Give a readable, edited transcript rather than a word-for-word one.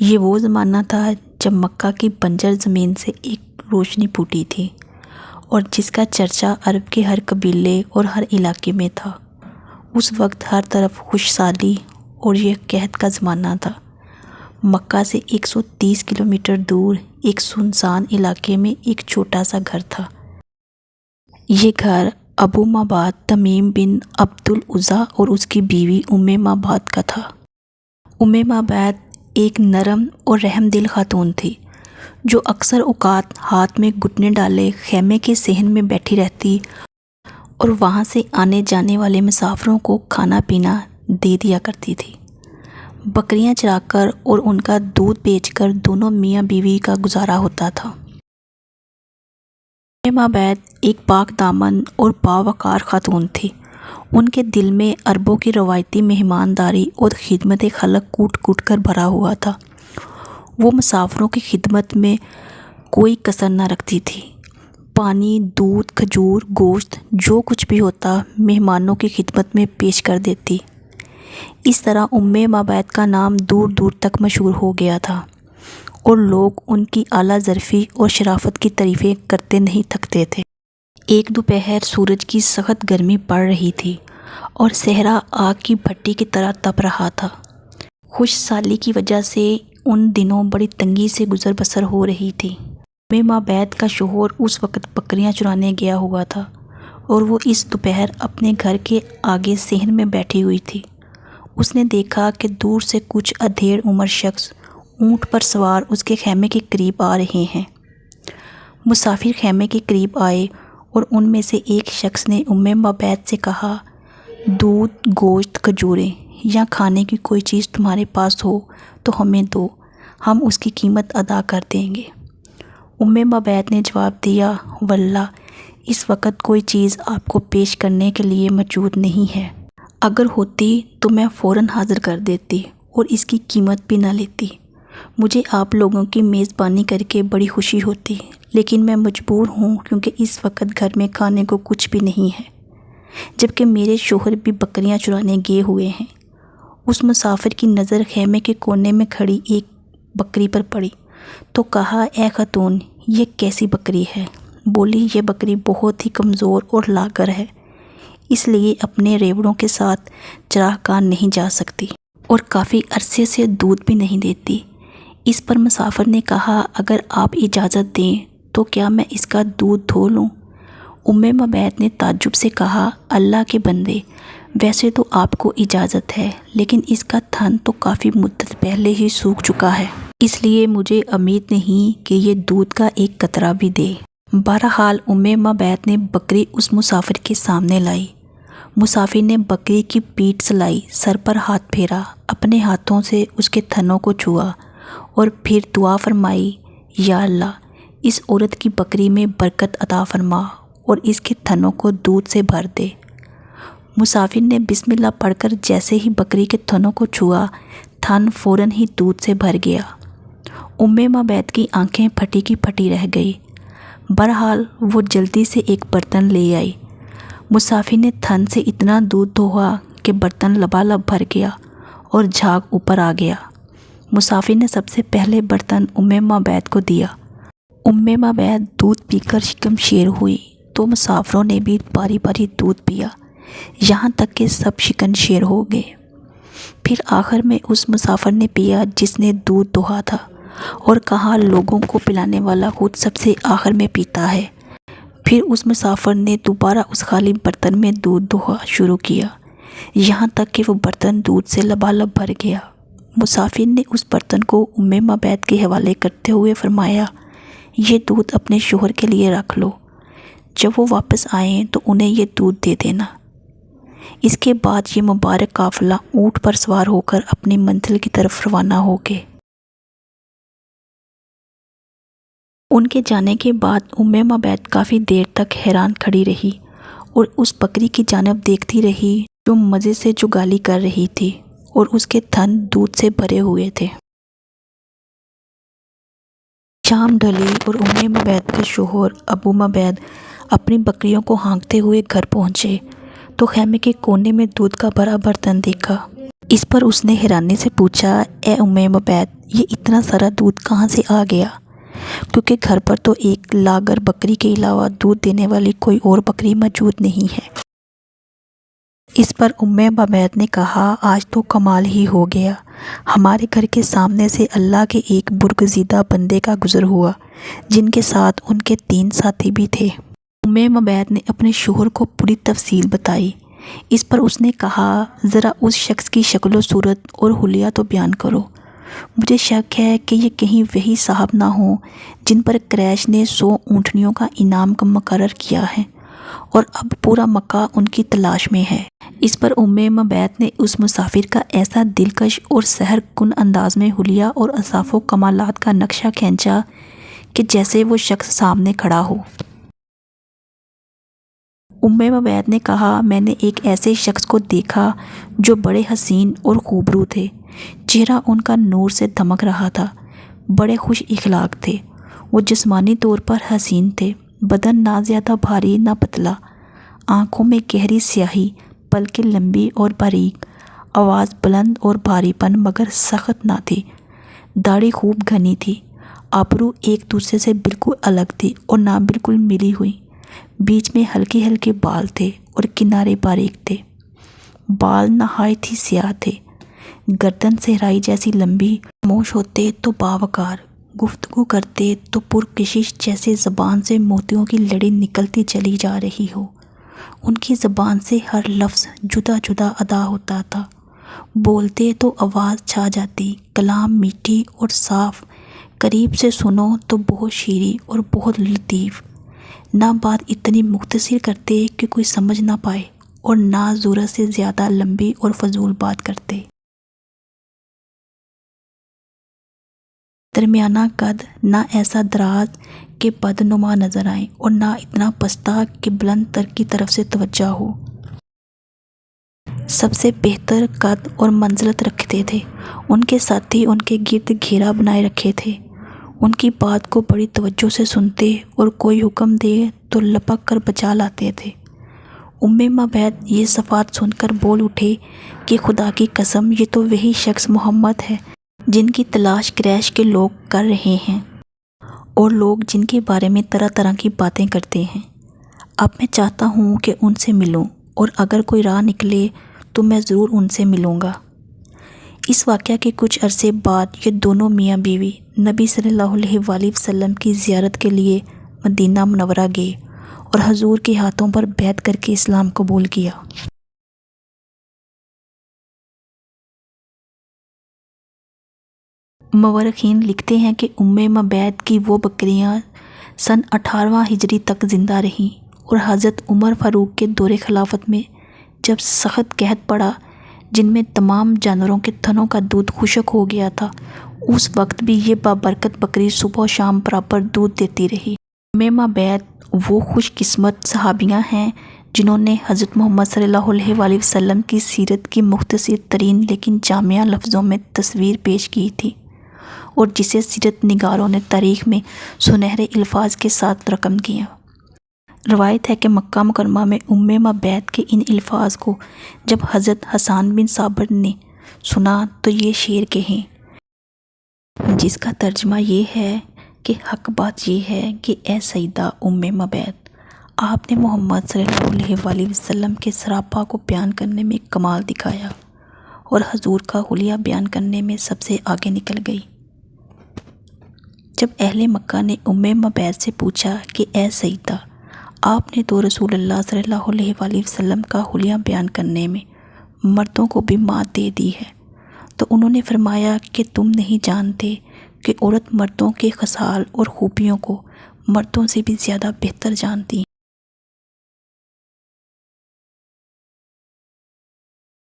یہ وہ زمانہ تھا جب مکہ کی بنجر زمین سے ایک روشنی پھوٹی تھی اور جس کا چرچا عرب کے ہر قبیلے اور ہر علاقے میں تھا۔ اس وقت ہر طرف خوشحالی اور یہ قحط کا زمانہ تھا۔ مکہ سے 130 کلومیٹر دور ایک سنسان علاقے میں ایک چھوٹا سا گھر تھا۔ یہ گھر ابو مبعد تمیم بن عبد العزیٰ اور اس کی بیوی ام مبعد کا تھا۔ ام مبعد ایک نرم اور رحم دل خاتون تھی جو اکثر اوقات ہاتھ میں گھٹنے ڈالے خیمے کے صحن میں بیٹھی رہتی اور وہاں سے آنے جانے والے مسافروں کو کھانا پینا دے دیا کرتی تھی۔ بکریاں چرا کر اور ان کا دودھ بیچ کر دونوں میاں بیوی کا گزارا ہوتا تھا۔ ام مبعد ایک پاک دامن اور باوقار خاتون تھی۔ ان کے دل میں عربوں کی روایتی مہمانداری اور خدمت خلق کوٹ کوٹ کر بھرا ہوا تھا۔ وہ مسافروں کی خدمت میں کوئی کسر نہ رکھتی تھی۔ پانی، دودھ، کھجور، گوشت جو کچھ بھی ہوتا مہمانوں کی خدمت میں پیش کر دیتی۔ اس طرح ام مبعد کا نام دور دور تک مشہور ہو گیا تھا اور لوگ ان کی اعلیٰ ظرفی اور شرافت کی تعریفیں کرتے نہیں تھکتے تھے۔ ایک دوپہر سورج کی سخت گرمی پڑ رہی تھی اور صحرا آگ کی بھٹی کی طرح تپ رہا تھا۔ خوش سالی کی وجہ سے ان دنوں بڑی تنگی سے گزر بسر ہو رہی تھی۔ ام مبعد کا شوہر اس وقت بکریاں چرانے گیا ہوا تھا اور وہ اس دوپہر اپنے گھر کے آگے صحن میں بیٹھی ہوئی تھی۔ اس نے دیکھا کہ دور سے کچھ ادھیڑ عمر شخص اونٹ پر سوار اس کے خیمے کے قریب آ رہے ہیں۔ مسافر خیمے کے قریب آئے اور ان میں سے ایک شخص نے ام مبعد سے کہا، دودھ، گوشت، کھجوریں یا کھانے کی کوئی چیز تمہارے پاس ہو تو ہمیں دو، ہم اس کی قیمت ادا کر دیں گے۔ ام مبعد نے جواب دیا، واللہ اس وقت کوئی چیز آپ کو پیش کرنے کے لیے موجود نہیں ہے۔ اگر ہوتی تو میں فوراً حاضر کر دیتی اور اس کی قیمت بھی نہ لیتی۔ مجھے آپ لوگوں کی میزبانی کر کے بڑی خوشی ہوتی، لیکن میں مجبور ہوں کیونکہ اس وقت گھر میں کھانے کو کچھ بھی نہیں ہے، جبکہ میرے شوہر بھی بکریاں چرانے گئے ہوئے ہیں۔ اس مسافر کی نظر خیمے کے کونے میں کھڑی ایک بکری پر پڑی تو کہا، اے خاتون، یہ کیسی بکری ہے؟ بولی، یہ بکری بہت ہی کمزور اور لاغر ہے، اس لیے اپنے ریوڑوں کے ساتھ چراہ گاہ نہیں جا سکتی اور کافی عرصے سے دودھ بھی نہیں دیتی۔ اس پر مسافر نے کہا، اگر آپ اجازت دیں تو کیا میں اس کا دودھ دھو لوں؟ ام مبعد نے تعجب سے کہا، اللہ کے بندے، ویسے تو آپ کو اجازت ہے، لیکن اس کا تھن تو کافی مدت پہلے ہی سوکھ چکا ہے، اس لیے مجھے امید نہیں کہ یہ دودھ کا ایک قطرہ بھی دے۔ بہرحال ام مبعد نے بکری اس مسافر کے سامنے لائی۔ مسافر نے بکری کی پیٹھ سلائی، سر پر ہاتھ پھیرا، اپنے ہاتھوں سے اس کے تھنوں کو چھوا اور پھر دعا فرمائی، یا اللہ، اس عورت کی بکری میں برکت عطا فرما اور اس کے تھنوں کو دودھ سے بھر دے۔ مسافر نے بسم اللہ پڑھ کر جیسے ہی بکری کے تھنوں کو چھوا، تھن فوراً ہی دودھ سے بھر گیا۔ ام مبعد کی آنکھیں پھٹی کی پھٹی رہ گئی۔ بہرحال وہ جلدی سے ایک برتن لے آئی۔ مسافر نے تھن سے اتنا دودھ دھویا کہ برتن لبالب بھر گیا اور جھاگ اوپر آ گیا۔ مسافر نے سب سے پہلے برتن ام مبعد کو دیا۔ ام مبعد دودھ پی کر شکم شیر ہوئی تو مسافروں نے بھی باری باری دودھ پیا، یہاں تک کہ سب شکن شیر ہو گئے۔ پھر آخر میں اس مسافر نے پیا جس نے دودھ دوہا تھا اور کہا، لوگوں کو پلانے والا خود سب سے آخر میں پیتا ہے۔ پھر اس مسافر نے دوبارہ اس خالی برتن میں دودھ دوہا شروع کیا، یہاں تک کہ وہ برتن دودھ سے لبالب بھر گیا۔ مسافر نے اس برتن کو ام مبعد کے حوالے کرتے ہوئے فرمایا، یہ دودھ اپنے شوہر کے لیے رکھ لو، جب وہ واپس آئیں تو انہیں یہ دودھ دے دینا۔ اس کے بعد یہ مبارک قافلہ اونٹ پر سوار ہو کر اپنی منزل کی طرف روانہ ہو گئے۔ ان کے جانے کے بعد ام مبعد کافی دیر تک حیران کھڑی رہی اور اس بکری کی جانب دیکھتی رہی جو مزے سے جگالی کر رہی تھی اور اس کے تھن دودھ سے بھرے ہوئے تھے۔ شام ڈھلی اور ام مبعد کے شوہر ابو مبعد اپنی بکریوں کو ہانکتے ہوئے گھر پہنچے تو خیمے کے کونے میں دودھ کا بڑا برتن دیکھا۔ اس پر اس نے حیرانی سے پوچھا، اے مبید، یہ اتنا سارا دودھ کہاں سے آ گیا؟ کیونکہ گھر پر تو ایک لاغر بکری کے علاوہ دودھ دینے والی کوئی اور بکری موجود نہیں ہے۔ اس پر مبید نے کہا، آج تو کمال ہی ہو گیا، ہمارے گھر کے سامنے سے اللہ کے ایک برگزیدہ بندے کا گزر ہوا جن کے ساتھ ان کے 3 ساتھی بھی تھے۔ مبید نے اپنے شوہر کو پوری تفصیل بتائی۔ اس پر اس نے کہا، ذرا اس شخص کی شکل و صورت اور حلیہ تو بیان کرو، مجھے شک ہے کہ یہ کہیں وہی صاحب نہ ہوں جن پر قریش نے 100 اونٹنیوں کا انعام کا مقرر کیا ہے اور اب پورا مکہ ان کی تلاش میں ہے۔ اس پر مبید نے اس مسافر کا ایسا دلکش اور سحر کن انداز میں حلیہ اور اوصاف و کمالات کا نقشہ کھینچا کہ جیسے وہ شخص سامنے کھڑا ہو۔ مبید نے کہا، میں نے ایک ایسے شخص کو دیکھا جو بڑے حسین اور خوبرو تھے، چہرہ ان کا نور سے دمک رہا تھا، بڑے خوش اخلاق تھے، وہ جسمانی طور پر حسین تھے، بدن نہ زیادہ بھاری نہ پتلا، آنکھوں میں گہری سیاہی، پلکیں لمبی اور باریک، آواز بلند اور بھاری پن مگر سخت نہ تھی، داڑھی خوب گھنی تھی، ابرو ایک دوسرے سے بالکل الگ تھی اور نہ بالکل ملی ہوئی، بیچ میں ہلکے ہلکے بال تھے اور کنارے باریک تھے، بال نہایت ہی سیاہ تھے، گردن صحرائی جیسی لمبی، خاموش ہوتے تو باوقار، گفتگو کرتے تو پرکشش جیسے زبان سے موتیوں کی لڑی نکلتی چلی جا رہی ہو، ان کی زبان سے ہر لفظ جدا جدا ادا ہوتا تھا، بولتے تو آواز چھا جاتی، کلام میٹھی اور صاف، قریب سے سنو تو بہت شیریں اور بہت لطیف، نہ بات اتنی مختصر کرتے کہ کوئی سمجھ نہ پائے اور نہ ضرورت سے زیادہ لمبی اور فضول بات کرتے، درمیانہ قد، نہ ایسا دراز کہ بدنما نظر آئیں اور نہ اتنا پستہ کہ بلند تر کی طرف سے توجہ ہو، سب سے بہتر قد اور منزلت رکھتے تھے، ان کے ساتھی ان کے گرد گھیرا بنائے رکھے تھے، ان کی بات کو بڑی توجہ سے سنتے اور کوئی حکم دے تو لپک کر بجا لاتے تھے۔ مبید یہ صفات سن کر بول اٹھے کہ خدا کی قسم، یہ تو وہی شخص محمد ہے جن کی تلاش قریش کے لوگ کر رہے ہیں اور لوگ جن کے بارے میں طرح طرح کی باتیں کرتے ہیں۔ اب میں چاہتا ہوں کہ ان سے ملوں اور اگر کوئی راہ نکلے تو میں ضرور ان سے ملوں گا۔ اس واقعہ کے کچھ عرصے بعد یہ دونوں میاں بیوی نبی صلی اللہ علیہ وآلہ وسلم کی زیارت کے لیے مدینہ منورہ گئے اور حضور کے ہاتھوں پر بیعت کر کے اسلام قبول کیا۔ مورخین لکھتے ہیں کہ مبید کی وہ بکریاں سن 18واں ہجری تک زندہ رہیں اور حضرت عمر فاروق کے دور خلافت میں جب سخت قحط پڑا جن میں تمام جانوروں کے تھنوں کا دودھ خشک ہو گیا تھا، اس وقت بھی یہ بابرکت بکری صبح و شام برابر دودھ دیتی رہی۔ مبید وہ خوش قسمت صحابیاں ہیں جنہوں نے حضرت محمد صلی اللہ علیہ وآلہ وسلم کی سیرت کی مختصر ترین لیکن جامع لفظوں میں تصویر پیش کی تھی اور جسے سیرت نگاروں نے تاریخ میں سنہرے الفاظ کے ساتھ رقم کیا۔ روایت ہے کہ مکہ مکرمہ میں مبید کے ان الفاظ کو جب حضرت حسان بن ثابت نے سنا تو یہ شعر کہیں، جس کا ترجمہ یہ ہے کہ حق بات یہ ہے کہ اے سیدہ مبید، آپ نے محمد صلی اللہ علیہ وآلہ وسلم کے سراپا کو بیان کرنے میں کمال دکھایا اور حضور کا حلیہ بیان کرنے میں سب سے آگے نکل گئی۔ جب اہل مکہ نے مبید سے پوچھا کہ اے سیدہ، آپ نے تو رسول اللہ صلی اللہ علیہ وآلہ وسلم کا حلیہ بیان کرنے میں مردوں کو بھی مات دے دی ہے، تو انہوں نے فرمایا کہ تم نہیں جانتے کہ عورت مردوں کے خصال اور خوبیوں کو مردوں سے بھی زیادہ بہتر جانتی